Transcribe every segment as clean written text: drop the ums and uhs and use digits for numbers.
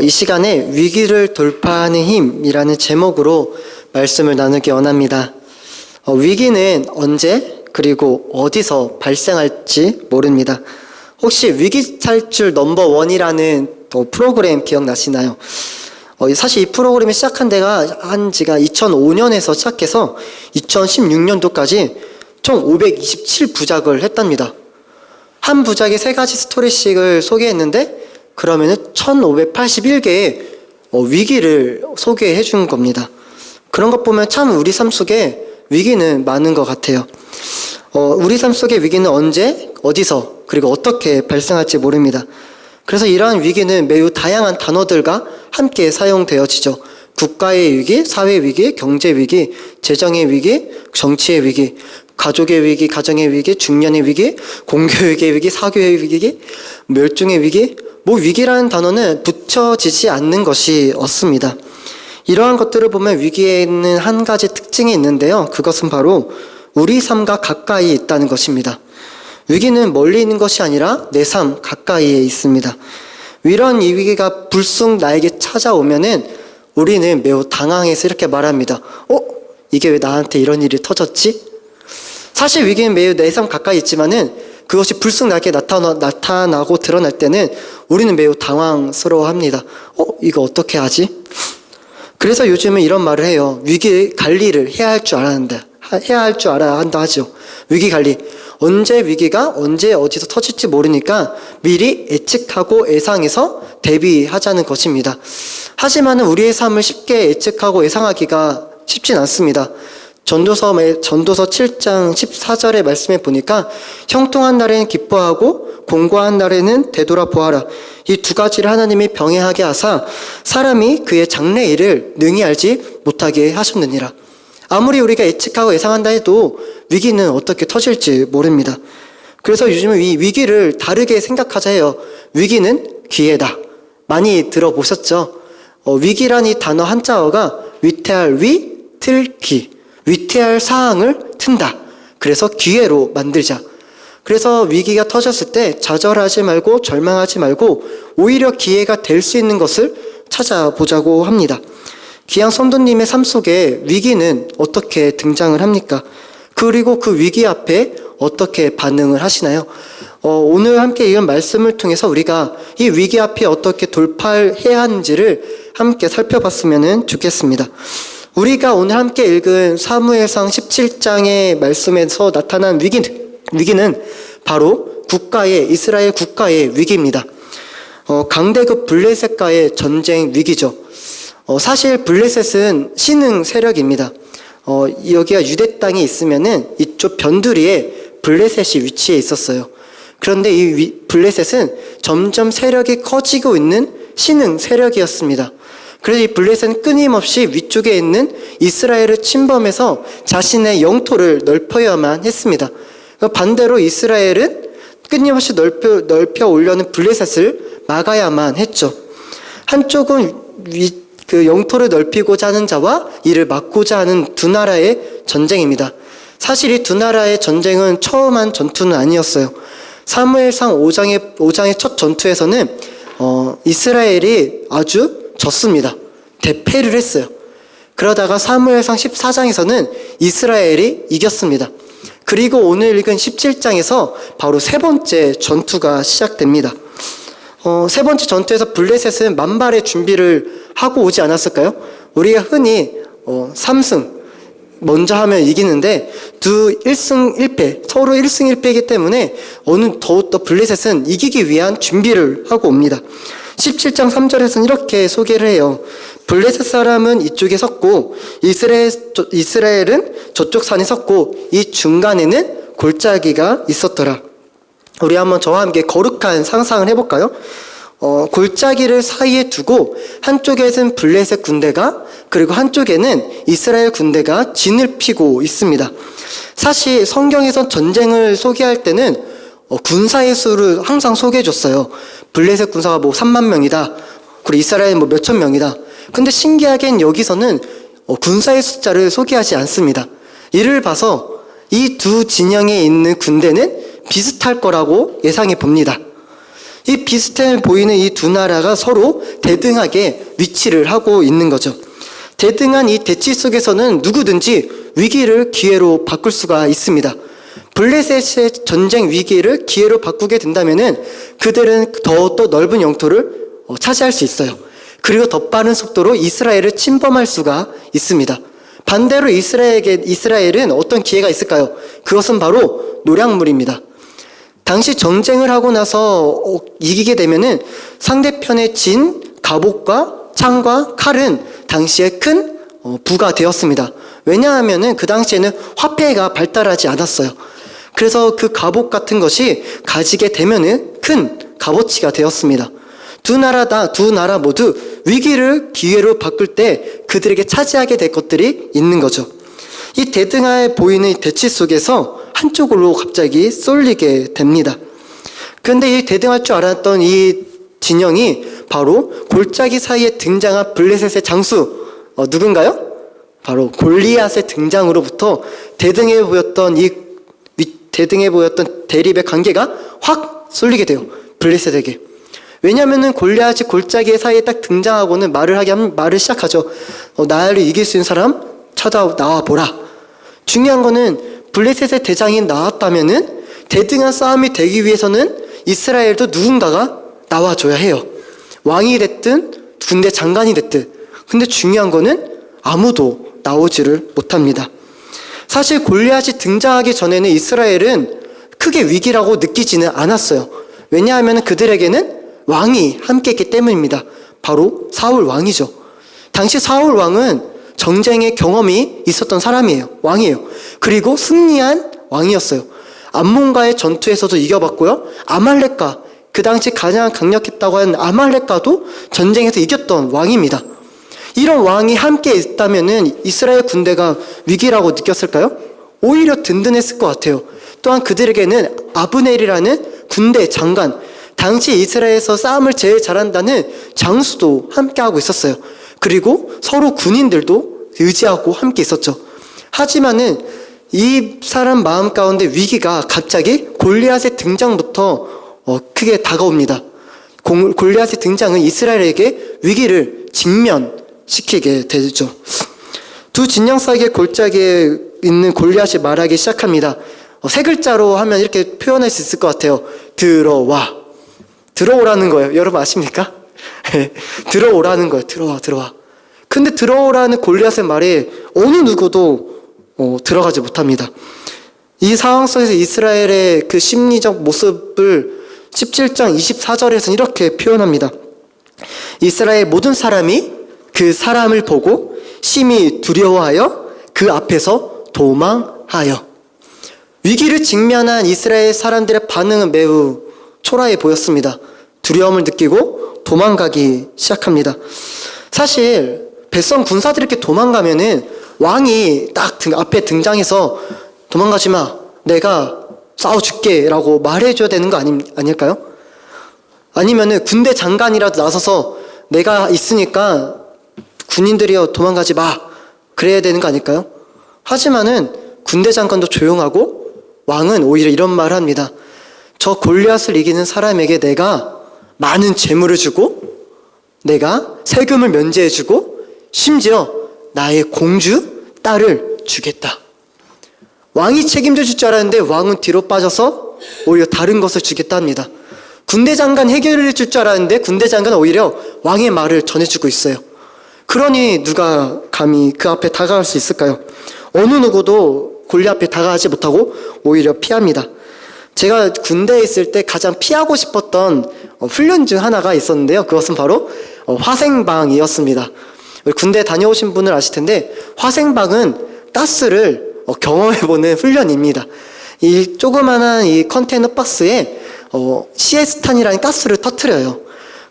이 시간에 위기를 돌파하는 힘이라는 제목으로 말씀을 나누기 원합니다. 위기는 언제 그리고 어디서 발생할지 모릅니다. 혹시 위기 탈출 넘버 원이라는 프로그램 기억나시나요? 사실 이 프로그램이 시작한 지가 2005년에서 시작해서 2016년도까지 총 527부작을 했답니다. 한 부작에 3가지 스토리씩을 소개했는데 그러면은 1581개의 위기를 소개해 준 겁니다. 그런 것 보면 참 우리 삶 속에 위기는 많은 것 같아요. 우리 삶 속의 위기는 언제, 어디서, 그리고 어떻게 발생할지 모릅니다. 그래서 이러한 위기는 매우 다양한 단어들과 함께 사용되어지죠. 국가의 위기, 사회 위기, 경제 위기, 재정의 위기, 정치의 위기, 가족의 위기, 가정의 위기, 중년의 위기, 공교육의 위기, 사교의 위기, 멸종의 위기, 위기라는 단어는 붙여지지 않는 것이 없습니다. 이러한 것들을 보면 위기에는 한 가지 특징이 있는데요. 그것은 바로 우리 삶과 가까이 있다는 것입니다. 위기는 멀리 있는 것이 아니라 내 삶 가까이에 있습니다. 이런 이 위기가 불쑥 나에게 찾아오면은 우리는 매우 당황해서 이렇게 말합니다. 이게 왜 나한테 이런 일이 터졌지? 사실 위기는 매우 내 삶 가까이 있지만은 그것이 불쑥 나에게 나타나고 드러날 때는 우리는 매우 당황스러워합니다. 이거 어떻게 하지? 그래서 요즘은 이런 말을 해요. 위기 관리를 해야 할 줄 알아야 한다 하죠. 위기 관리. 언제 위기가 언제 어디서 터질지 모르니까 미리 예측하고 예상해서 대비하자는 것입니다. 하지만 우리의 삶을 쉽게 예측하고 예상하기가 쉽진 않습니다. 전도서 7장 14절의 말씀에 보니까 형통한 날에는 기뻐하고 공고한 날에는 되돌아보아라. 이 두 가지를 하나님이 병행하게 하사 사람이 그의 장래일을 능히 알지 못하게 하셨느니라. 아무리 우리가 예측하고 예상한다 해도 위기는 어떻게 터질지 모릅니다. 그래서 요즘은 이 위기를 다르게 생각하자 해요. 위기는 기회다. 많이 들어보셨죠? 위기란 이 단어 한자어가 위태할 위, 틀, 기. 위태할 사항을 튼다. 그래서 기회로 만들자. 그래서 위기가 터졌을 때 좌절하지 말고 절망하지 말고 오히려 기회가 될 수 있는 것을 찾아보자고 합니다. 귀한 성도님의 삶 속에 위기는 어떻게 등장을 합니까? 그리고 그 위기 앞에 어떻게 반응을 하시나요? 오늘 함께 읽은 말씀을 통해서 우리가 이 위기 앞에 어떻게 돌파해야 하는지를 함께 살펴봤으면 좋겠습니다. 우리가 오늘 함께 읽은 사무엘상 17장의 말씀에서 나타난 위기는 바로 이스라엘 국가의 위기입니다. 강대국 블레셋과의 전쟁 위기죠. 사실 블레셋은 신흥 세력입니다. 여기가 유대 땅에 있으면은 이쪽 변두리에 블레셋이 위치해 있었어요. 그런데 이 블레셋은 점점 세력이 커지고 있는 신흥 세력이었습니다. 그래서 이 블레셋은 끊임없이 위쪽에 있는 이스라엘을 침범해서 자신의 영토를 넓혀야만 했습니다. 반대로 이스라엘은 끊임없이 넓혀 오려는 블레셋을 막아야만 했죠. 한쪽은 그 영토를 넓히고자 하는 자와 이를 막고자 하는 두 나라의 전쟁입니다. 사실 이 두 나라의 전쟁은 처음 한 전투는 아니었어요. 사무엘상 5장의 첫 전투에서는 이스라엘이 아주 졌습니다. 대패를 했어요. 그러다가 사무엘상 14장에서는 이스라엘이 이겼습니다. 그리고 오늘 읽은 17장에서 바로 세 번째 전투가 시작됩니다. 세 번째 전투에서 블레셋은 만발의 준비를 하고 오지 않았을까요? 우리가 흔히 3승 먼저 하면 이기는데 1승 1패 서로 1승 1패이기 때문에 더욱더 블레셋은 이기기 위한 준비를 하고 옵니다. 17장 3절에서는 이렇게 소개를 해요. 블레셋 사람은 이쪽에 섰고 이스라엘은 저쪽 산에 섰고 이 중간에는 골짜기가 있었더라. 우리 한번 저와 함께 거룩한 상상을 해볼까요? 골짜기를 사이에 두고 한쪽에는 블레셋 군대가 그리고 한쪽에는 이스라엘 군대가 진을 피고 있습니다. 사실 성경에선 전쟁을 소개할 때는 군사의 수를 항상 소개해줬어요. 블레셋 군사가 3만 명이다. 그리고 이스라엘 몇천 명이다. 근데 신기하게는 여기서는 군사의 숫자를 소개하지 않습니다. 이를 봐서 이 두 진영에 있는 군대는 비슷할 거라고 예상해 봅니다. 이 비슷해 보이는 이 두 나라가 서로 대등하게 위치를 하고 있는 거죠. 대등한 이 대치 속에서는 누구든지 위기를 기회로 바꿀 수가 있습니다. 블레셋의 전쟁 위기를 기회로 바꾸게 된다면은 그들은 더 또 넓은 영토를 차지할 수 있어요. 그리고 더 빠른 속도로 이스라엘을 침범할 수가 있습니다. 반대로 이스라엘은 어떤 기회가 있을까요? 그것은 바로 노략물입니다. 당시 전쟁을 하고 나서 이기게 되면은 상대편의 진, 갑옷과 창과 칼은 당시에 큰 부가 되었습니다. 왜냐하면은 그 당시에는 화폐가 발달하지 않았어요. 그래서 그 갑옷 같은 것이 가지게 되면은 큰 값어치가 되었습니다. 두 나라 모두 위기를 기회로 바꿀 때 그들에게 차지하게 될 것들이 있는 거죠. 이 대등해 보이는 대치 속에서 한쪽으로 갑자기 쏠리게 됩니다. 그런데 이 대등할 줄 알았던 이 진영이 바로 골짜기 사이에 등장한 블레셋의 장수, 누군가요? 바로 골리앗의 등장으로부터 대등해 보였던 대립의 관계가 확 쏠리게 돼요. 블레셋에게. 왜냐하면은 골리앗이 골짜기 사이에 딱 등장하고는 말을 시작하죠. 나를 이길 수 있는 사람 나와 보라. 중요한 거는 블레셋의 대장이 나왔다면은 대등한 싸움이 되기 위해서는 이스라엘도 누군가가 나와줘야 해요. 왕이 됐든 군대 장관이 됐든. 근데 중요한 거는 아무도 나오지를 못합니다. 사실 골리앗이 등장하기 전에는 이스라엘은 크게 위기라고 느끼지는 않았어요. 왜냐하면 그들에게는 왕이 함께 했기 때문입니다. 바로 사울 왕이죠. 당시 사울 왕은 전쟁의 경험이 있었던 사람이에요. 왕이에요. 그리고 승리한 왕이었어요. 암몬과의 전투에서도 이겨봤고요. 아말렉과 그 당시 가장 강력했다고 하는 아말렉과도 전쟁에서 이겼던 왕입니다. 이런 왕이 함께 있다면은 이스라엘 군대가 위기라고 느꼈을까요? 오히려 든든했을 것 같아요. 또한 그들에게는 아브넬이라는 군대 장관, 당시 이스라엘에서 싸움을 제일 잘한다는 장수도 함께하고 있었어요. 그리고 서로 군인들도 의지하고 함께 있었죠. 하지만은 이 사람 마음 가운데 위기가 갑자기 골리앗의 등장부터 크게 다가옵니다. 골리앗의 등장은 이스라엘에게 위기를 직면시키게 되죠. 두 진영 사이의 골짜기에 있는 골리앗이 말하기 시작합니다. 세 글자로 하면 이렇게 표현할 수 있을 것 같아요. 들어와. 들어오라는 거예요. 여러분 아십니까? 들어오라는 거예요. 들어와. 근데 들어오라는 골리앗의 말에 어느 누구도 들어가지 못합니다. 이 상황 속에서 이스라엘의 그 심리적 모습을 17장 24절에서는 이렇게 표현합니다. 이스라엘 모든 사람이 그 사람을 보고 심히 두려워하여 그 앞에서 도망하여. 위기를 직면한 이스라엘 사람들의 반응은 매우 초라해 보였습니다. 두려움을 느끼고 도망가기 시작합니다. 사실 백성 군사들이 이렇게 도망가면은 왕이 딱 앞에 등장해서 도망가지 마, 내가 싸워줄게 라고 말해줘야 되는 거 아닐까요? 아니면은 군대 장관이라도 나서서 내가 있으니까 군인들이여 도망가지 마, 그래야 되는 거 아닐까요? 하지만은 군대 장관도 조용하고 왕은 오히려 이런 말을 합니다. 저 골리앗을 이기는 사람에게 내가 많은 재물을 주고 내가 세금을 면제해주고 심지어 나의 공주 딸을 주겠다. 왕이 책임져 줄 줄 알았는데 왕은 뒤로 빠져서 오히려 다른 것을 주겠다 합니다. 군대 장관 해결해 줄 줄 알았는데 군대 장관은 오히려 왕의 말을 전해주고 있어요. 그러니 누가 감히 그 앞에 다가갈 수 있을까요? 어느 누구도 골리앗 앞에 다가가지 못하고 오히려 피합니다. 제가 군대에 있을 때 가장 피하고 싶었던 훈련 중 하나가 있었는데요. 그것은 바로 화생방이었습니다. 군대 다녀오신 분을 아실 텐데 화생방은 가스를 경험해보는 훈련입니다. 이 조그만한 이 컨테이너 박스에 시에스탄이라는 가스를 터뜨려요.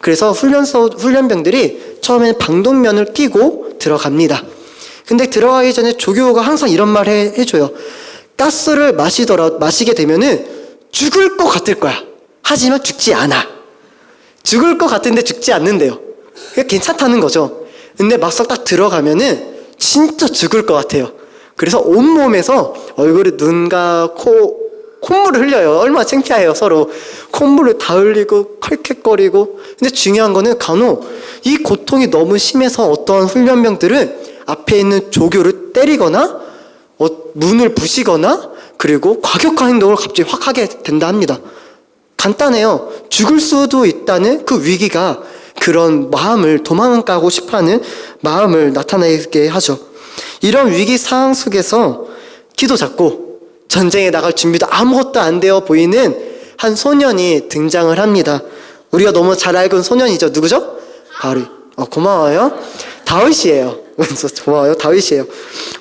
그래서 훈련병들이 처음에는 방독면을 끼고 들어갑니다. 근데 들어가기 전에 조교가 항상 이런 말 해줘요. 가스를 마시게 되면은 죽을 것 같을 거야. 하지만 죽지 않아. 죽을 것 같은데 죽지 않는데요. 그게 괜찮다는 거죠. 근데 막상 딱 들어가면은 진짜 죽을 것 같아요. 그래서 온몸에서 얼굴에 눈과 콧물을 흘려요. 얼마나 창피해요, 서로. 콧물을 다 흘리고 컬컥거리고. 근데 중요한 거는 간혹 이 고통이 너무 심해서 어떤 훈련병들은 앞에 있는 조교를 때리거나 문을 부시거나 그리고 과격한 행동을 갑자기 확 하게 된다 합니다. 간단해요. 죽을 수도 있다는 그 위기가 그런 마음을 도망가고 싶어하는 마음을 나타내게 하죠. 이런 위기 상황 속에서 키도 작고 전쟁에 나갈 준비도 아무것도 안 되어 보이는 한 소년이 등장을 합니다. 우리가 너무 잘 알고 있는 소년이죠. 누구죠? 바로 고마워요. 다윗이에요. 고마워요. 다윗이에요.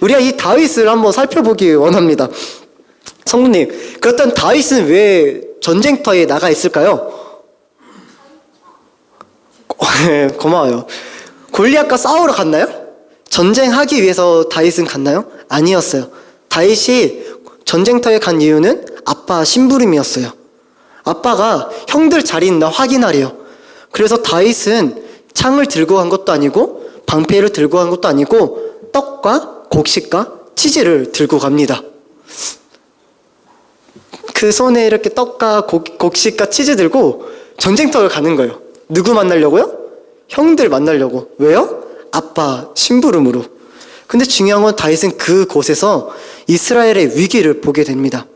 우리가 이 다윗을 한번 살펴보기 원합니다. 성도님, 그렇다면 다윗은 왜 전쟁터에 나가 있을까요? 고마워요. 골리앗과 싸우러 갔나요? 전쟁하기 위해서 다윗은 갔나요? 아니었어요. 다윗이 전쟁터에 간 이유는 아빠 심부름이었어요. 아빠가 형들 잘 있나 확인하래요. 그래서 다윗은 창을 들고 간 것도 아니고 방패를 들고 간 것도 아니고 떡과 곡식과 치즈를 들고 갑니다. 그 손에 이렇게 떡과 곡식과 치즈 들고 전쟁터를 가는 거예요. 누구 만나려고요? 형들 만나려고. 왜요? 아빠 심부름으로. 근데 중요한 건 다윗은 그곳에서 이스라엘의 위기를 보게 됩니다.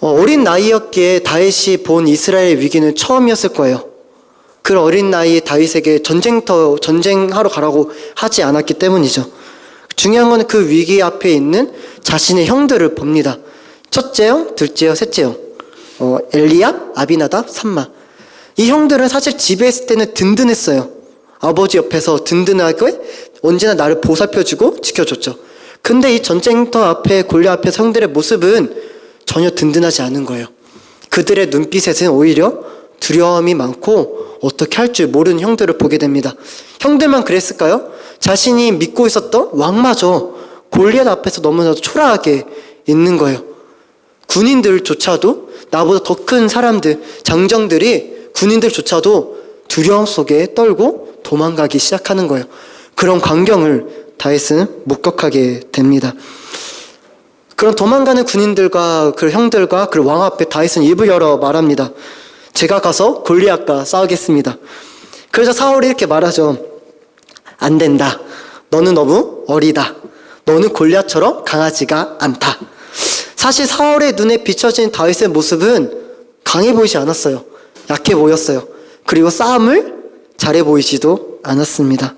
어린 나이였기에 다윗이 본 이스라엘의 위기는 처음이었을 거예요. 그 어린 나이에 다윗에게 전쟁하러 가라고 하지 않았기 때문이죠. 중요한 건 그 위기 앞에 있는 자신의 형들을 봅니다. 첫째 형, 둘째 형, 셋째 형. 엘리압, 아비나답, 삼마. 이 형들은 사실 집에 있을 때는 든든했어요. 아버지 옆에서 든든하게 언제나 나를 보살펴주고 지켜줬죠. 근데 이 전쟁터 앞에 골리앗 앞에서 형들의 모습은 전혀 든든하지 않은 거예요. 그들의 눈빛에는 오히려 두려움이 많고 어떻게 할 줄 모르는 형들을 보게 됩니다. 형들만 그랬을까요? 자신이 믿고 있었던 왕마저 골리앗 앞에서 너무나도 초라하게 있는 거예요. 군인들조차도 나보다 더 큰 사람들, 장정들이 군인들조차도 두려움 속에 떨고 도망가기 시작하는 거예요. 그런 광경을 다윗은 목격하게 됩니다. 그런 도망가는 군인들과 그 형들과 그 왕 앞에 다윗은 입을 열어 말합니다. 제가 가서 골리앗과 싸우겠습니다. 그래서 사울이 이렇게 말하죠. 안 된다. 너는 너무 어리다. 너는 골리앗처럼 강하지가 않다. 사실 사울의 눈에 비춰진 다윗의 모습은 강해 보이지 않았어요. 약해 보였어요. 그리고 싸움을 잘해 보이지도 않았습니다.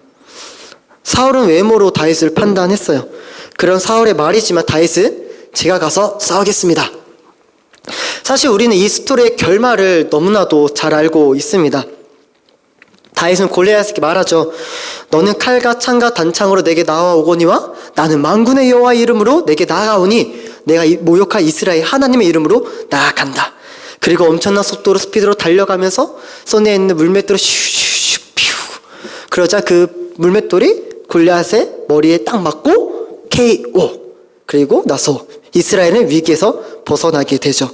사울은 외모로 다윗을 판단했어요. 그런 사울의 말이지만 다윗은 제가 가서 싸우겠습니다. 사실 우리는 이 스토리의 결말을 너무나도 잘 알고 있습니다. 다윗은 골리앗에게 말하죠. 너는 칼과 창과 단창으로 내게 나아오거니와 나는 만군의 여호와의 이름으로 내게 나아가오니 내가 모욕할 이스라엘 하나님의 이름으로 나아간다. 그리고 엄청난 속도로 스피드로 달려가면서 손에 있는 물맷돌을 슈슈슈 퓨. 그러자 그 물맷돌이 골리앗의 머리에 딱 맞고 KO. 그리고 나서 이스라엘은 위기에서 벗어나게 되죠.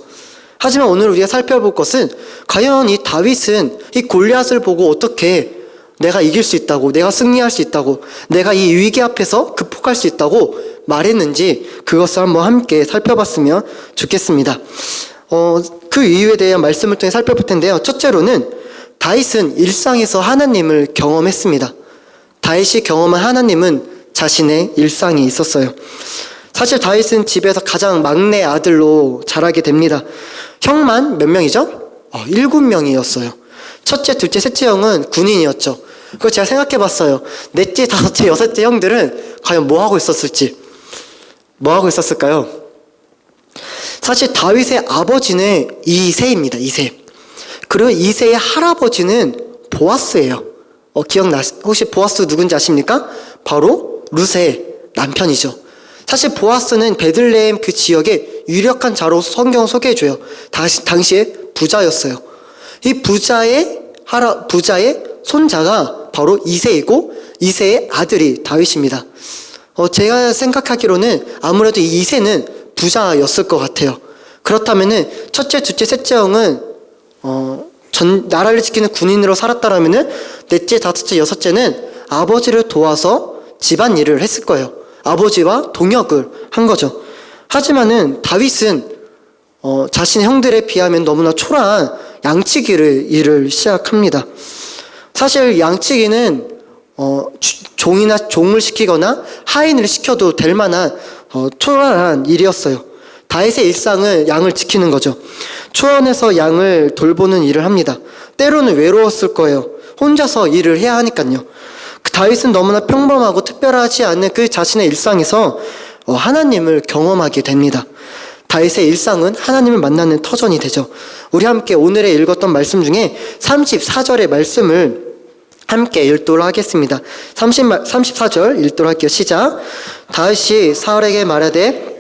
하지만 오늘 우리가 살펴볼 것은 과연 이 다윗은 이 골리앗을 보고 어떻게 내가 이길 수 있다고, 내가 승리할 수 있다고, 내가 이 위기 앞에서 극복할 수 있다고 말했는지 그것을 한번 함께 살펴봤으면 좋겠습니다. 그 이유에 대한 말씀을 통해 살펴볼 텐데요. 첫째로는 다윗은 일상에서 하나님을 경험했습니다. 다윗이 경험한 하나님은 자신의 일상이 있었어요. 사실 다윗은 집에서 가장 막내 아들로 자라게 됩니다. 형만 몇 명이죠? 7명이었어요. 첫째, 둘째, 셋째 형은 군인이었죠. 그거 제가 생각해 봤어요. 넷째, 다섯째, 여섯째 형들은 과연 뭐 하고 있었을지. 뭐 하고 있었을까요? 사실 다윗의 아버지는 이새입니다. 이새. 그리고 이새의 할아버지는 보아스예요. 혹시 보아스 누군지 아십니까? 바로 룻의 남편이죠. 사실 보아스는 베들레헴 그 지역의 유력한 자로 성경 소개해줘요. 당시에 부자였어요. 이 부자의 손자가 바로 이새이고 이새의 아들이 다윗입니다. 제가 생각하기로는 아무래도 이 이새는 부자였을 것 같아요. 그렇다면은 첫째, 둘째, 셋째 형은 나라를 지키는 군인으로 살았다라면은 넷째, 다섯째, 여섯째는 아버지를 도와서 집안 일을 했을 거예요. 아버지와 동역을 한 거죠. 하지만은 다윗은 자신의 형들에 비하면 너무나 초라한 양치기를 일을 시작합니다. 사실 양치기는 종을 시키거나 하인을 시켜도 될 만한 초라한 일이었어요. 다윗의 일상은 양을 지키는 거죠. 초원에서 양을 돌보는 일을 합니다. 때로는 외로웠을 거예요. 혼자서 일을 해야 하니까요. 다윗은 너무나 평범하고 특별하지 않은 그 자신의 일상에서 하나님을 경험하게 됩니다. 다윗의 일상은 하나님을 만나는 터전이 되죠. 우리 함께 오늘의 읽었던 말씀 중에 34절의 말씀을 함께 읽도록 하겠습니다. 34절 읽도록 할게요. 시작. 다윗이 사울에게 말하되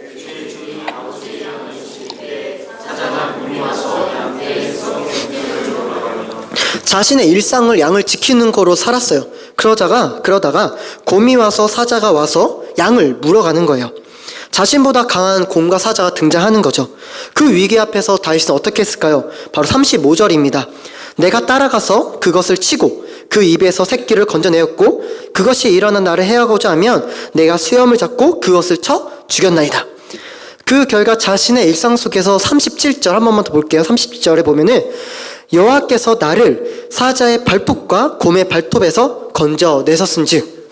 자신의 일상을 양을 지키는 거로 살았어요. 그러다가 곰이 와서 사자가 와서 양을 물어가는 거예요. 자신보다 강한 곰과 사자가 등장하는 거죠. 그 위기 앞에서 다윗은 어떻게 했을까요? 바로 35절입니다. 내가 따라가서 그것을 치고 그 입에서 새끼를 건져내었고 그것이 일어난 나를 해하고자 하면 내가 수염을 잡고 그것을 쳐 죽였나이다. 그 결과 자신의 일상 속에서 37절 한 번만 더 볼게요. 37절에 보면은 여호와께서 나를 사자의 발톱과 곰의 발톱에서 건져내셨은즉,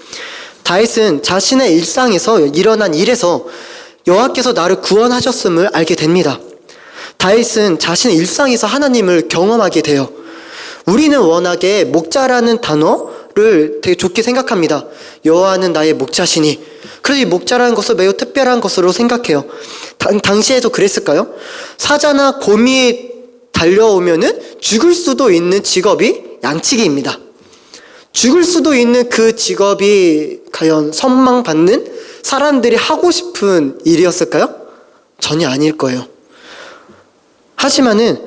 다윗은 자신의 일상에서 일어난 일에서 여호와께서 나를 구원하셨음을 알게 됩니다. 다윗은 자신의 일상에서 하나님을 경험하게 돼요. 우리는 워낙에 목자라는 단어를 되게 좋게 생각합니다. 여호와는 나의 목자시니. 그래서 이 목자라는 것을 매우 특별한 것으로 생각해요. 당시에도 그랬을까요? 사자나 곰이 달려오면은 죽을 수도 있는 직업이 양치기입니다. 죽을 수도 있는 그 직업이 과연 선망받는 사람들이 하고 싶은 일이었을까요? 전혀 아닐 거예요. 하지만은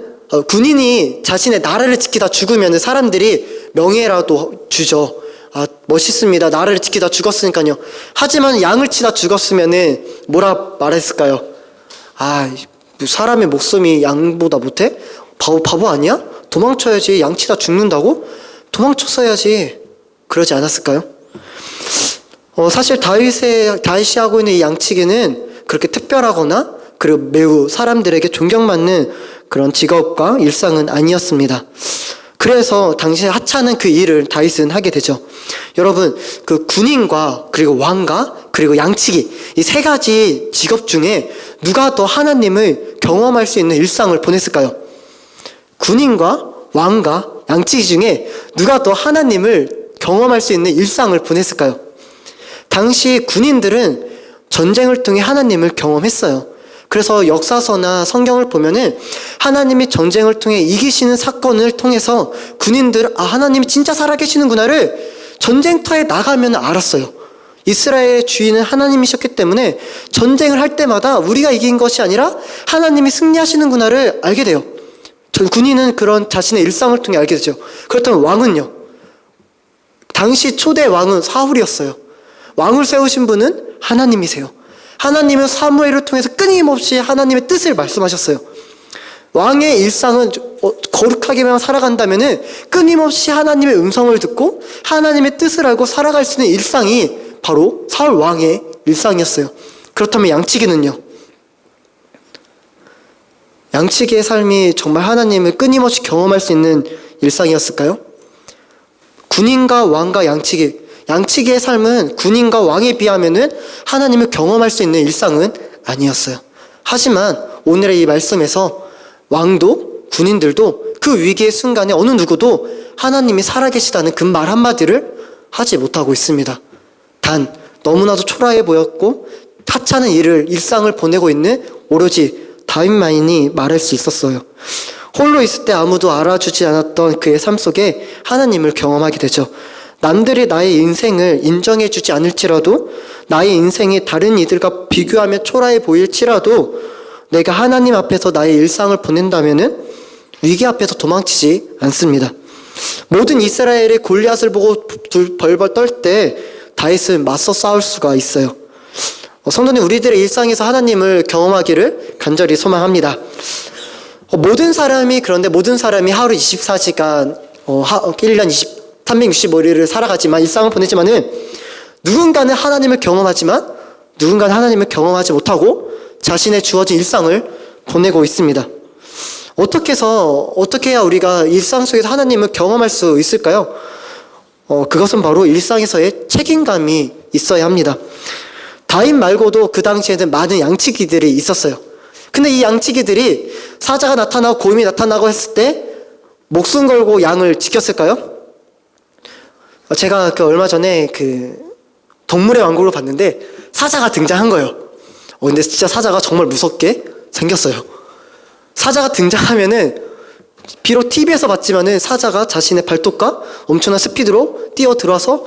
군인이 자신의 나라를 지키다 죽으면 사람들이 명예라도 주죠. 멋있습니다. 나라를 지키다 죽었으니까요. 하지만 양을 치다 죽었으면은 뭐라 말했을까요? 사람의 목숨이 양보다 못해? 바보 아니야? 도망쳐야지. 양 치다 죽는다고? 도망쳤어야지. 그러지 않았을까요? 사실 다윗이 하고 있는 이 양치기는 그렇게 특별하거나 그리고 매우 사람들에게 존경받는 그런 직업과 일상은 아니었습니다. 그래서 당시에 하찮은 그 일을 다윗은 하게 되죠. 여러분, 그 군인과 그리고 왕과 그리고 양치기, 이 세 가지 직업 중에 누가 더 하나님을 경험할 수 있는 일상을 보냈을까요? 군인과 왕과 양치기 중에 누가 더 하나님을 경험할 수 있는 일상을 보냈을까요? 당시 군인들은 전쟁을 통해 하나님을 경험했어요. 그래서 역사서나 성경을 보면은 하나님이 전쟁을 통해 이기시는 사건을 통해서 군인들, 하나님이 진짜 살아계시는구나를 전쟁터에 나가면 알았어요. 이스라엘의 주인은 하나님이셨기 때문에 전쟁을 할 때마다 우리가 이긴 것이 아니라 하나님이 승리하시는구나를 알게 돼요. 군인은 그런 자신의 일상을 통해 알게 되죠. 그렇다면 왕은요? 당시 초대 왕은 사울이었어요. 왕을 세우신 분은 하나님이세요. 하나님은 사무엘을 통해서 끊임없이 하나님의 뜻을 말씀하셨어요. 왕의 일상은 거룩하게만 살아간다면 끊임없이 하나님의 음성을 듣고 하나님의 뜻을 알고 살아갈 수 있는 일상이 바로 사울 왕의 일상이었어요. 그렇다면 양치기는요? 양치기의 삶이 정말 하나님을 끊임없이 경험할 수 있는 일상이었을까요? 군인과 왕과 양치기의 삶은 군인과 왕에 비하면은 하나님을 경험할 수 있는 일상은 아니었어요. 하지만 오늘의 이 말씀에서 왕도 군인들도 그 위기의 순간에 어느 누구도 하나님이 살아계시다는 그 말 한마디를 하지 못하고 있습니다. 단 너무나도 초라해 보였고 하찮은 일상을 보내고 있는 오로지 다윗만이 말할 수 있었어요. 홀로 있을 때 아무도 알아주지 않았던 그의 삶 속에 하나님을 경험하게 되죠. 남들이 나의 인생을 인정해주지 않을지라도, 나의 인생이 다른 이들과 비교하며 초라해 보일지라도 내가 하나님 앞에서 나의 일상을 보낸다면은 위기 앞에서 도망치지 않습니다. 모든 이스라엘의 골리앗을 보고 벌벌 떨 때 다윗은 맞서 싸울 수가 있어요. 성도님, 우리들의 일상에서 하나님을 경험하기를 간절히 소망합니다. 그런데 모든 사람이 하루 24시간, 1년 365일을 살아가지만, 일상을 보내지만은 누군가는 하나님을 경험하지만 누군가는 하나님을 경험하지 못하고 자신의 주어진 일상을 보내고 있습니다. 어떻게 해야 우리가 일상 속에서 하나님을 경험할 수 있을까요? 그것은 바로 일상에서의 책임감이 있어야 합니다. 다윗 말고도 그 당시에는 많은 양치기들이 있었어요. 근데 이 양치기들이 사자가 나타나고 곰이 나타나고 했을 때 목숨 걸고 양을 지켰을까요? 제가 얼마 전에 동물의 왕국을 봤는데 사자가 등장한 거예요. 근데 진짜 사자가 정말 무섭게 생겼어요. 사자가 등장하면은 비록 TV에서 봤지만은 사자가 자신의 발톱과 엄청난 스피드로 뛰어 들어와서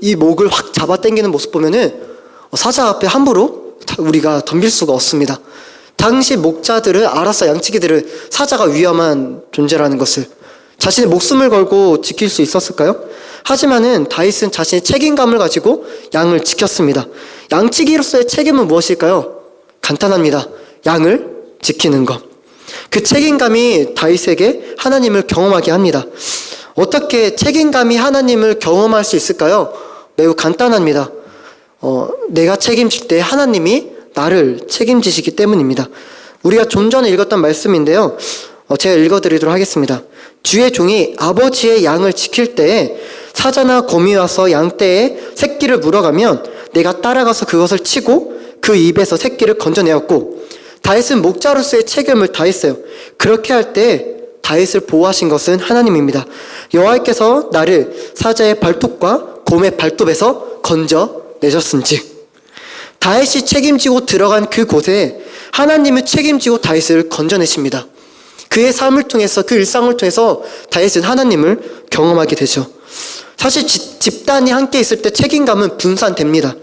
이 목을 확 잡아 당기는 모습 보면은 사자 앞에 함부로 우리가 덤빌 수가 없습니다. 당시 목자들은 알았어, 양치기들은 사자가 위험한 존재라는 것을. 자신의 목숨을 걸고 지킬 수 있었을까요? 하지만은 다윗은 자신의 책임감을 가지고 양을 지켰습니다. 양치기로서의 책임은 무엇일까요? 간단합니다. 양을 지키는 것. 그 책임감이 다윗에게 하나님을 경험하게 합니다. 어떻게 책임감이 하나님을 경험할 수 있을까요? 매우 간단합니다. 내가 책임질 때 하나님이 나를 책임지시기 때문입니다. 우리가 좀 전에 읽었던 말씀인데요. 제가 읽어드리도록 하겠습니다. 주의 종이 아버지의 양을 지킬 때에 사자나 곰이 와서 양떼에 새끼를 물어가면 내가 따라가서 그것을 치고 그 입에서 새끼를 건져내었고, 다윗은 목자로서의 책임을 다했어요. 그렇게 할 때 다윗을 보호하신 것은 하나님입니다. 여호와께서 나를 사자의 발톱과 곰의 발톱에서 건져내셨은즉. 다윗이 책임지고 들어간 그곳에 하나님을 책임지고 다윗을 건져내십니다. 그의 삶을 통해서, 그 일상을 통해서 다윗은 하나님을 경험하게 되죠. 사실 집단이 함께 있을 때 책임감은 분산됩니다.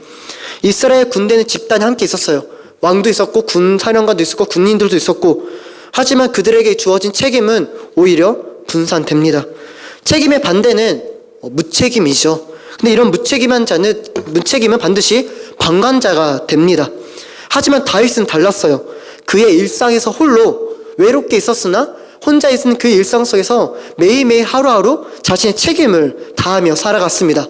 이스라엘 군대는 집단이 함께 있었어요. 왕도 있었고 군 사령관도 있었고 군인들도 있었고, 하지만 그들에게 주어진 책임은 오히려 분산됩니다. 책임의 반대는 무책임이죠. 근데 이런 무책임은 반드시 방관자가 됩니다. 하지만 다윗은 달랐어요. 그의 일상에서 홀로 외롭게 있었으나 혼자 있는 그 일상 속에서 매일매일 하루하루 자신의 책임을 다하며 살아갔습니다.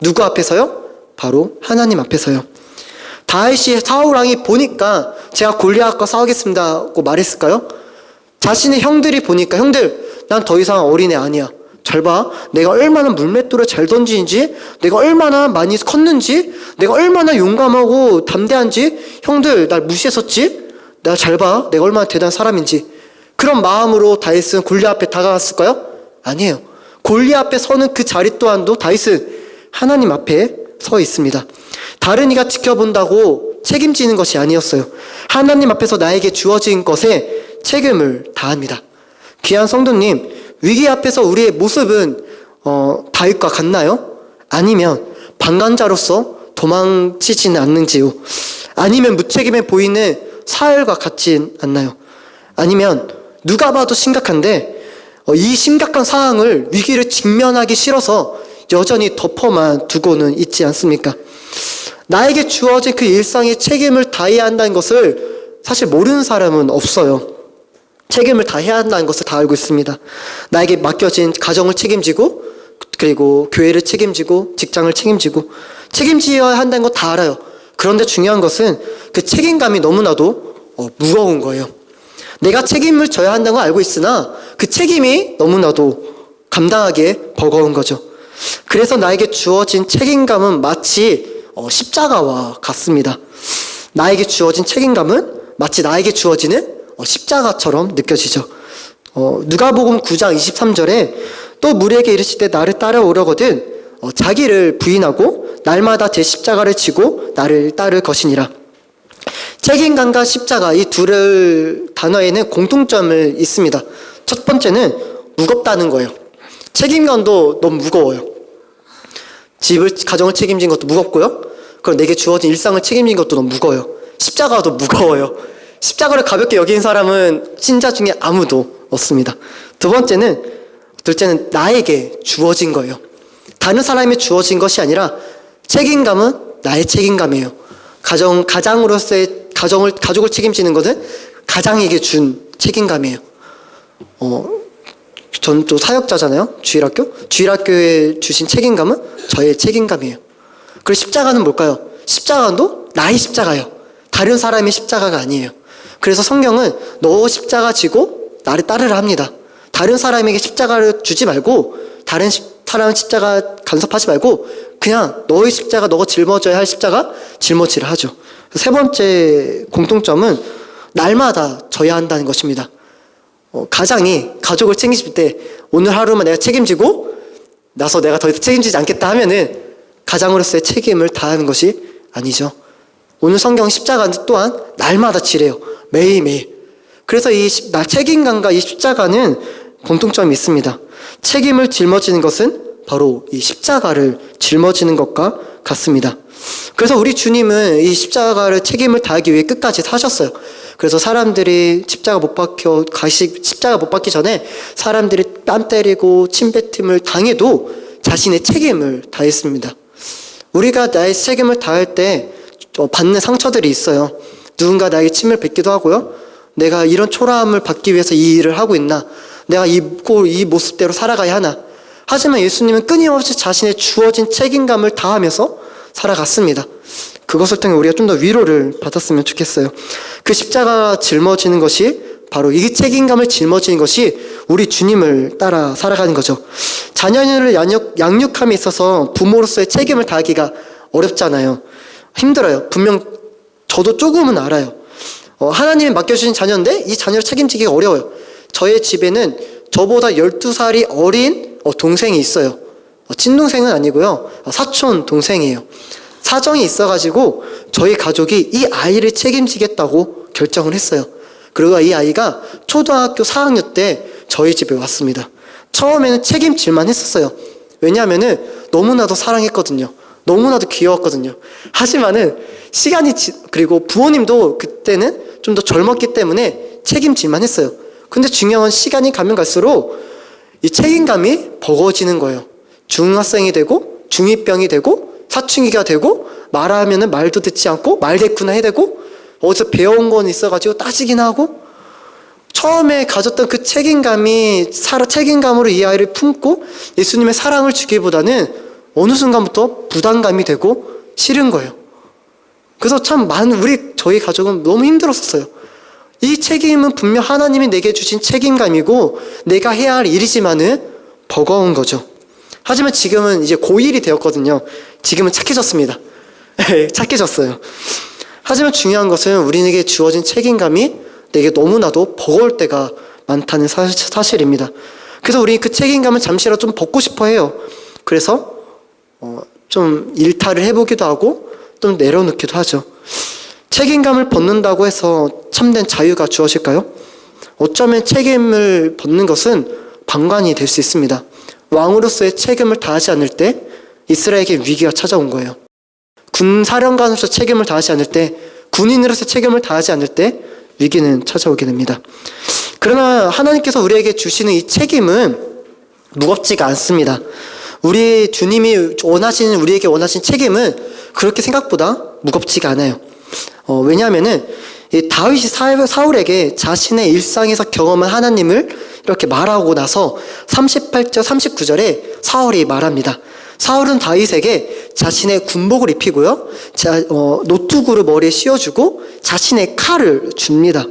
누구 앞에서요? 바로 하나님 앞에서요. 다윗이 사울왕이 보니까 제가 골리앗과 싸우겠습니다고 말했을까요? 자신의 형들이 보니까, 형들, 난 더 이상 어린애 아니야. 잘 봐. 내가 얼마나 물맷돌을 잘 던지는지, 내가 얼마나 많이 컸는지, 내가 얼마나 용감하고 담대한지, 형들 날 무시했었지? 내가 잘 봐. 내가 얼마나 대단한 사람인지. 그런 마음으로 다윗은 골리앗 앞에 다가갔을까요? 아니에요. 골리앗 앞에 서는 그 자리 또한도 다윗은 하나님 앞에 서 있습니다. 다른 이가 지켜본다고 책임지는 것이 아니었어요. 하나님 앞에서 나에게 주어진 것에 책임을 다합니다. 귀한 성도님, 위기 앞에서 우리의 모습은 다윗과 같나요? 아니면 방관자로서 도망치지는 않는지요? 아니면 무책임해 보이는 사울과 같진 않나요? 아니면 누가 봐도 심각한데 이 심각한 상황을, 위기를 직면하기 싫어서 여전히 덮어만 두고는 있지 않습니까? 나에게 주어진 그 일상의 책임을 다해야 한다는 것을 사실 모르는 사람은 없어요. 책임을 다해야 한다는 것을 다 알고 있습니다. 나에게 맡겨진 가정을 책임지고, 그리고 교회를 책임지고, 직장을 책임지고, 책임져야 한다는 거 다 알아요. 그런데 중요한 것은 그 책임감이 너무나도 무거운 거예요. 내가 책임을 져야 한다는 걸 알고 있으나 그 책임이 너무나도 감당하기에 버거운 거죠. 그래서 나에게 주어진 책임감은 마치 십자가와 같습니다. 나에게 주어진 책임감은 마치 나에게 주어지는 십자가처럼 느껴지죠. 누가복음 9장 23절에 또 무리에게 이르실 때 나를 따라오려거든 자기를 부인하고 날마다 제 십자가를 지고 나를 따를 것이니라. 책임감과 십자가, 이 단어에는 공통점을 있습니다. 첫 번째는 무겁다는 거예요. 책임감도 너무 무거워요. 가정을 책임진 것도 무겁고요. 그리고 내게 주어진 일상을 책임진 것도 너무 무거워요. 십자가도 무거워요. 십자가를 가볍게 여기는 사람은 신자 중에 아무도 없습니다. 둘째는 나에게 주어진 거예요. 다른 사람이 주어진 것이 아니라 책임감은 나의 책임감이에요. 가족을 책임지는 것은 가장에게 준 책임감이에요. 전 또 사역자잖아요. 주일학교에 주신 책임감은 저의 책임감이에요. 그리고 십자가는 뭘까요? 십자가도 나의 십자가예요. 다른 사람의 십자가가 아니에요. 그래서 성경은 너 십자가 지고 나를 따르라 합니다. 다른 사람에게 십자가를 주지 말고, 다른 사람 십자가 간섭하지 말고 그냥 너의 십자가, 너가 짊어져야 할 십자가 짊어지라 하죠. 세 번째 공통점은 날마다 져야 한다는 것입니다. 가장이 가족을 책임질 때 오늘 하루만 내가 책임지고 나서 내가 더 이상 책임지지 않겠다 하면은 가장으로서의 책임을 다하는 것이 아니죠. 오늘 성경 십자가 또한 날마다 지래요. 매일매일. 그래서 이 책임감과 이 십자가는 공통점이 있습니다. 책임을 짊어지는 것은 바로 이 십자가를 짊어지는 것과 같습니다. 그래서 우리 주님은 이 십자가를 책임을 다하기 위해 끝까지 사셨어요. 그래서 사람들이 십자가 못 박기 전에 사람들이 뺨 때리고 침뱉음을 당해도 자신의 책임을 다했습니다. 우리가 나의 책임을 다할 때 받는 상처들이 있어요. 누군가 나에게 침을 뱉기도 하고요. 내가 이런 초라함을 받기 위해서 이 일을 하고 있나? 내가 이 모습대로 살아가야 하나? 하지만 예수님은 끊임없이 자신의 주어진 책임감을 다하면서 살아갔습니다. 그것을 통해 우리가 좀 더 위로를 받았으면 좋겠어요. 그 십자가 짊어지는 것이 바로 이 책임감을 짊어지는 것이 우리 주님을 따라 살아가는 거죠. 자녀를 양육함에 있어서 부모로서의 책임을 다하기가 어렵잖아요. 힘들어요. 분명 저도 조금은 알아요. 하나님이 맡겨주신 자녀인데 이 자녀를 책임지기가 어려워요. 저의 집에는 저보다 12살이 어린 동생이 있어요. 친동생은 아니고요. 사촌 동생이에요. 사정이 있어가지고 저희 가족이 이 아이를 책임지겠다고 결정을 했어요. 그리고 이 아이가 초등학교 4학년 때 저희 집에 왔습니다. 처음에는 책임질만 했었어요. 왜냐하면은 너무나도 사랑했거든요. 너무나도 귀여웠거든요. 하지만은 그리고 부모님도 그때는 좀 더 젊었기 때문에 책임질만 했어요. 근데 중요한 건 시간이 가면 갈수록 이 책임감이 버거워지는 거예요. 중학생이 되고 중2병이 되고 사춘기가 되고 말하면은 말도 듣지 않고 말대꾸나 해야 되고 어디서 배워온 건 있어가지고 따지기나 하고 처음에 가졌던 그 책임감으로 이 아이를 품고 예수님의 사랑을 주기보다는 어느 순간부터 부담감이 되고 싫은 거예요. 그래서 참 저희 가족은 너무 힘들었었어요. 이 책임은 분명 하나님이 내게 주신 책임감이고 내가 해야 할 일이지만은 버거운 거죠. 하지만 지금은 이제 고1이 되었거든요. 지금은 착해졌습니다. 착해졌어요. 하지만 중요한 것은 우리에게 주어진 책임감이 내게 너무나도 버거울 때가 많다는 사실입니다. 그래서 우리 그 책임감을 잠시라도 좀 벗고 싶어 해요. 그래서 좀 일탈을 해보기도 하고 좀 내려놓기도 하죠. 책임감을 벗는다고 해서 참된 자유가 주어질까요? 어쩌면 책임을 벗는 것은 방관이 될 수 있습니다. 왕으로서의 책임을 다하지 않을 때 이스라엘에게 위기가 찾아온 거예요. 군 사령관으로서 책임을 다하지 않을 때, 군인으로서 책임을 다하지 않을 때 위기는 찾아오게 됩니다. 그러나 하나님께서 우리에게 주시는 이 책임은 무겁지가 않습니다. 우리 주님이 우리에게 원하신 책임은 그렇게 생각보다 무겁지가 않아요. 왜냐하면은 다윗이 사울에게 자신의 일상에서 경험한 하나님을 이렇게 말하고 나서 38절 39절에 사울이 말합니다. 사울은 다윗에게 자신의 군복을 입히고요, 노투구를 머리에 씌워주고 자신의 칼을 줍니다.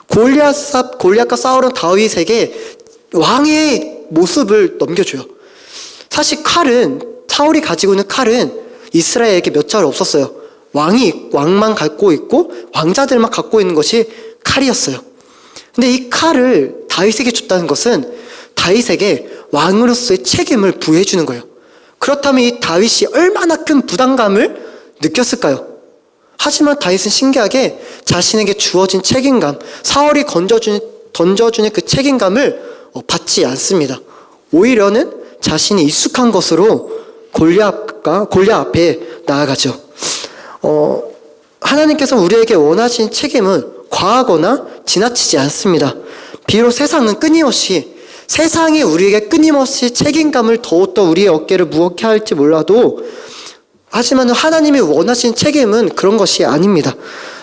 골리앗과 사울은 다윗에게 왕의 모습을 넘겨줘요. 사실 사울이 가지고 있는 칼은 이스라엘에게 몇 자루 없었어요. 왕만 갖고 있고 왕자들만 갖고 있는 것이 칼이었어요. 근데 이 칼을 다윗에게 줬다는 것은 다윗에게 왕으로서의 책임을 부여해주는 거예요. 그렇다면 이 다윗이 얼마나 큰 부담감을 느꼈을까요? 하지만 다윗은 신기하게 자신에게 주어진 책임감, 사울이 던져주는 그 책임감을 받지 않습니다. 오히려는 자신이 익숙한 것으로 골리앗 앞에 나아가죠. 하나님께서 우리에게 원하신 책임은 과하거나 지나치지 않습니다. 비록 세상이 우리에게 끊임없이 책임감을 더욱더 우리의 어깨를 무겁게 할지 몰라도, 하지만 하나님이 원하신 책임은 그런 것이 아닙니다.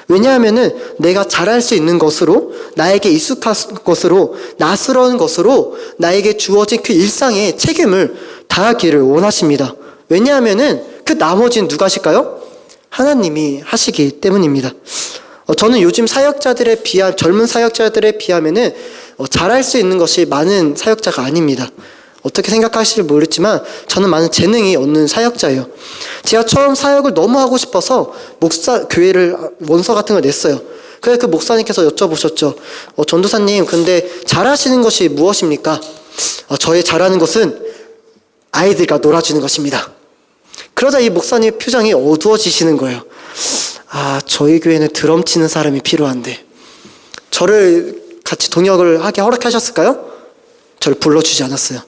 왜냐하면은 내가 잘할 수 있는 것으로, 나에게 익숙한 것으로, 낯설은 것으로 나에게 주어진 그 일상의 책임을 다하기를 원하십니다. 왜냐하면은 그 나머지는 누가 하실까요? 하나님이 하시기 때문입니다. 저는 요즘 젊은 사역자들에 비하면은 잘할 수 있는 것이 많은 사역자가 아닙니다. 어떻게 생각하실지 모르겠지만 저는 많은 재능이 없는 사역자예요. 제가 처음 사역을 너무 하고 싶어서 교회를 원서 같은 걸 냈어요. 그래서 그 목사님께서 여쭤보셨죠. 전도사님, 근데 잘하시는 것이 무엇입니까? 저의 잘하는 것은 아이들과 놀아주는 것입니다. 그러자 이 목사님의 표정이 어두워지시는 거예요. 저희 교회는 드럼 치는 사람이 필요한데 저를 같이 동역을 하게 허락하셨을까요? 저를 불러주지 않았어요.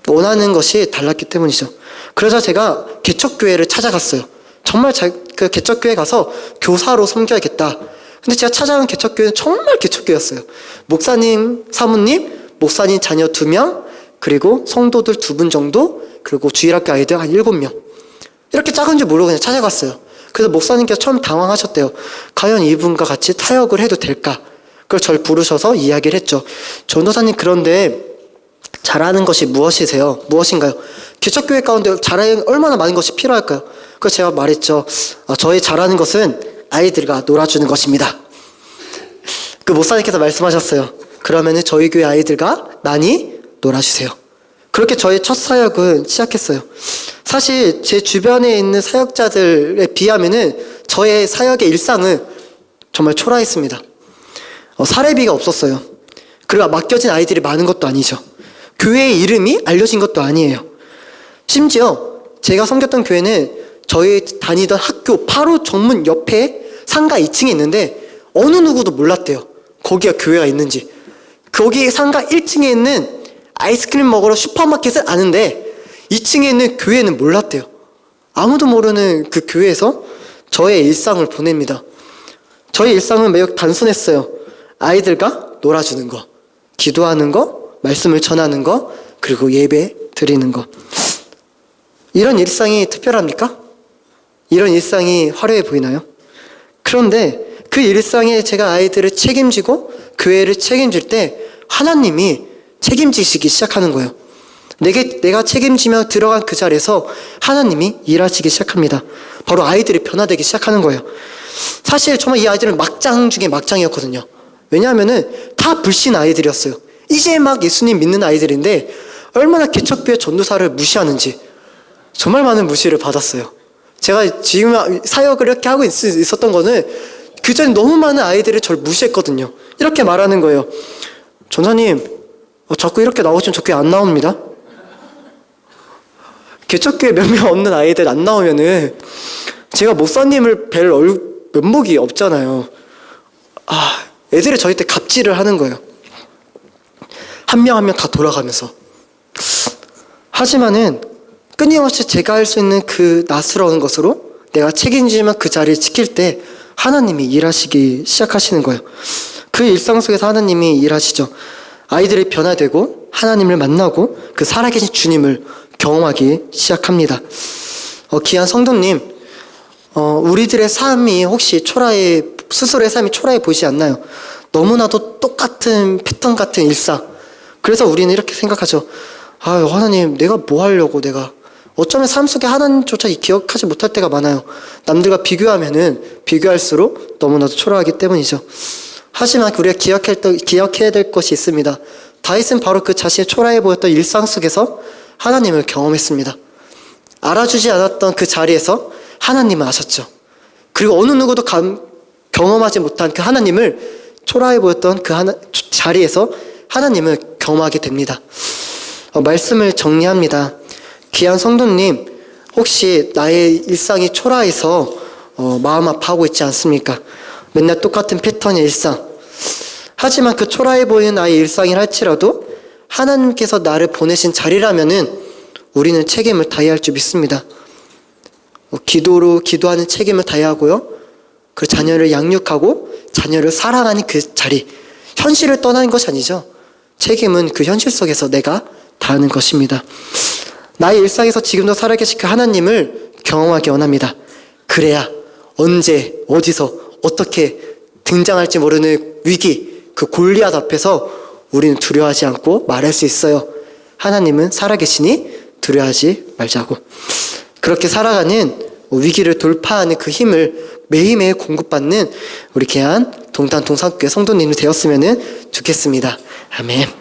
원하는 것이 달랐기 때문이죠. 그래서 제가 개척교회를 찾아갔어요. 정말 그 개척교회 가서 교사로 섬겨야겠다. 근데 제가 찾아간 개척교회는 정말 개척교회였어요. 목사님, 사모님, 목사님 자녀 2명, 그리고 성도들 2분 정도, 그리고 주일학교 아이들 한 7명. 이렇게 작은 줄 모르고 그냥 찾아갔어요. 그래서 목사님께서 처음 당황하셨대요. 과연 이분과 같이 타역을 해도 될까? 그걸 저를 부르셔서 이야기를 했죠. 전도사님, 그런데 잘하는 것이 무엇인가요? 개척교회 가운데 잘하는 얼마나 많은 것이 필요할까요? 그래서 제가 말했죠. 저희 잘하는 것은 아이들과 놀아주는 것입니다. 그 목사님께서 말씀하셨어요. 그러면은 저희 교회 아이들과 많이 놀아주세요. 그렇게 저의 첫 사역은 시작했어요. 사실 제 주변에 있는 사역자들에 비하면은 저의 사역의 일상은 정말 초라했습니다. 사례비가 없었어요. 그리고 맡겨진 아이들이 많은 것도 아니죠. 교회의 이름이 알려진 것도 아니에요. 심지어 제가 섬겼던 교회는 저희 다니던 학교 바로 정문 옆에 상가 2층에 있는데 어느 누구도 몰랐대요. 거기가 교회가 있는지. 거기 상가 1층에 있는 아이스크림 먹으러 슈퍼마켓을 아는데 2층에 있는 교회는 몰랐대요. 아무도 모르는 그 교회에서 저의 일상을 보냅니다. 저의 일상은 매우 단순했어요. 아이들과 놀아주는 거, 기도하는 거, 말씀을 전하는 거, 그리고 예배 드리는 거. 이런 일상이 특별합니까? 이런 일상이 화려해 보이나요? 그런데 그 일상에 제가 아이들을 책임지고 교회를 책임질 때 하나님이 책임지시기 시작하는 거예요. 내가 책임지며 들어간 그 자리에서 하나님이 일하시기 시작합니다. 바로 아이들이 변화되기 시작하는 거예요. 사실 정말 이 아이들은 막장 중에 막장이었거든요. 왜냐하면은 다 불신 아이들이었어요. 이제 막 예수님 믿는 아이들인데 얼마나 개척교회 전도사를 무시하는지 정말 많은 무시를 받았어요. 제가 지금 사역을 이렇게 하고 있었던 거는 그 전에 너무 많은 아이들이 저를 무시했거든요. 이렇게 말하는 거예요. 전사님, 자꾸 이렇게 나오시면 저 교회 안 나옵니다. 개척교회 몇 명 없는 아이들 안 나오면은 제가 목사님을 뵐 면목이 없잖아요. 애들이 저희 때 갑질을 하는 거예요. 한 명 한 명 다 돌아가면서. 하지만은 끊임없이 제가 할 수 있는 그 낯스러운 것으로 내가 책임지면 그 자리를 지킬 때 하나님이 일하시기 시작하시는 거예요. 그 일상 속에서 하나님이 일하시죠. 아이들이 변화되고 하나님을 만나고 그 살아계신 주님을 경험하기 시작합니다. 귀한 성도님, 우리들의 삶이 혹시 스스로의 삶이 초라해 보이지 않나요? 너무나도 똑같은 패턴 같은 일상. 그래서 우리는 이렇게 생각하죠. 하나님, 내가 뭐 하려고 어쩌면 삶 속에 하나님조차 기억하지 못할 때가 많아요. 남들과 비교할수록 너무나도 초라하기 때문이죠. 하지만 우리가 기억해야 될 것이 있습니다. 다윗은 바로 그 자신의 초라해 보였던 일상 속에서 하나님을 경험했습니다. 알아주지 않았던 그 자리에서 하나님을 아셨죠. 그리고 어느 누구도 경험하지 못한 그 하나님을 초라해 보였던 그 자리에서 하나님을 경험하게 됩니다. 말씀을 정리합니다. 귀한 성도님, 혹시 나의 일상이 초라해서 마음 아파하고 있지 않습니까? 맨날 똑같은 패턴의 일상. 하지만 그 초라해 보이는 나의 일상이라 할지라도 하나님께서 나를 보내신 자리라면은 우리는 책임을 다해야 할 줄 믿습니다. 기도하는 책임을 다해야 하고요. 그 자녀를 양육하고 자녀를 사랑하는 그 자리. 현실을 떠나는 것이 아니죠. 책임은 그 현실 속에서 내가 다하는 것입니다. 나의 일상에서 지금도 살아계신 그 하나님을 경험하기 원합니다. 그래야 언제, 어디서, 어떻게 등장할지 모르는 위기, 그 골리앗 앞에서 우리는 두려워하지 않고 말할 수 있어요. 하나님은 살아계시니 두려워하지 말자고. 그렇게 살아가는 위기를 돌파하는 그 힘을 매일매일 공급받는 우리 귀한 동탄 동산교회 성도님이 되었으면 좋겠습니다. 아멘.